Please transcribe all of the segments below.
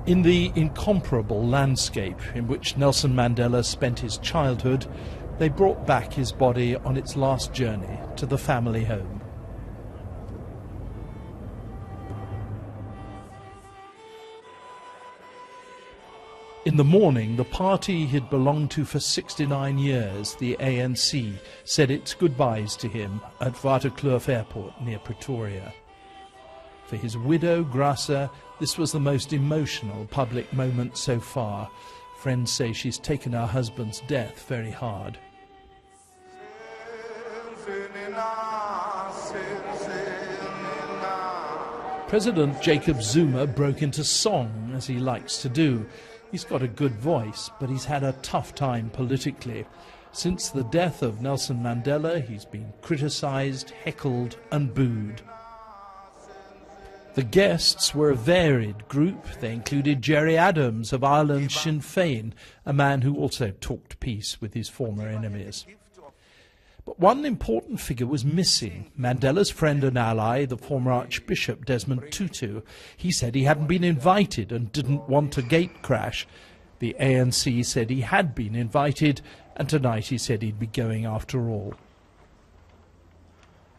In the incomparable landscape in which Nelson Mandela spent his childhood, they brought back his body on its last journey to the family home. In the morning, the party he'd belonged to for 69 years, the ANC, said its goodbyes to him at Waterkloof airport near Pretoria. For his widow, Grasa, this was the most emotional public moment so far. Friends say she's taken her husband's death very hard. President Jacob Zuma broke into song, as he likes to do. He's got a good voice, but he's had a tough time politically. Since the death of Nelson Mandela, he's been criticised, heckled and booed. The guests were a varied group. They included Gerry Adams of Ireland Sinn Féin, a man who also talked peace with his former enemies. But one important figure was missing, Mandela's friend and ally, the former Archbishop Desmond Tutu. He said he hadn't been invited and didn't want a gate crash. The ANC said he had been invited, and tonight he said he'd be going after all.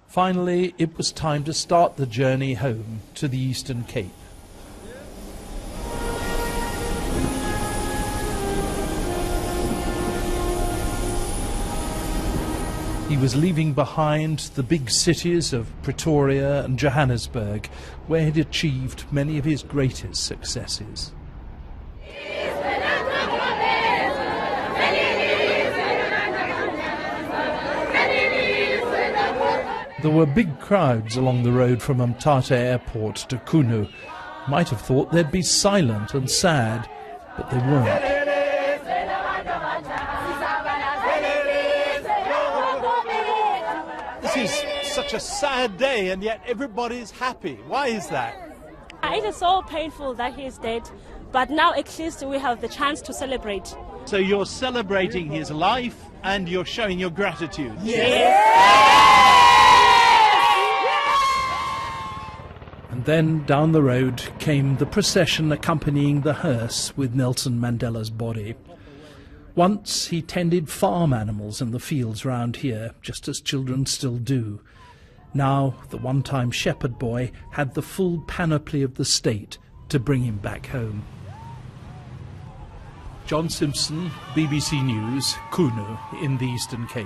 Finally, it was time to start the journey home to the Eastern Cape. He was leaving behind the big cities of Pretoria and Johannesburg, where he'd achieved many of his greatest successes. There were big crowds along the road from Mthatha airport to Qunu. Might have thought they'd be silent and sad, but they weren't. This is such a sad day, and yet everybody's happy. Why is that? It is so painful that he is dead, but now at least we have the chance to celebrate. So you're celebrating his life and you're showing your gratitude. Yes! And then down the road came the procession accompanying the hearse with Nelson Mandela's body. Once he tended farm animals in the fields round here, just as children still do. Now the one-time shepherd boy had the full panoply of the state to bring him back home. John Simpson, BBC News, Qunu in the Eastern Cape.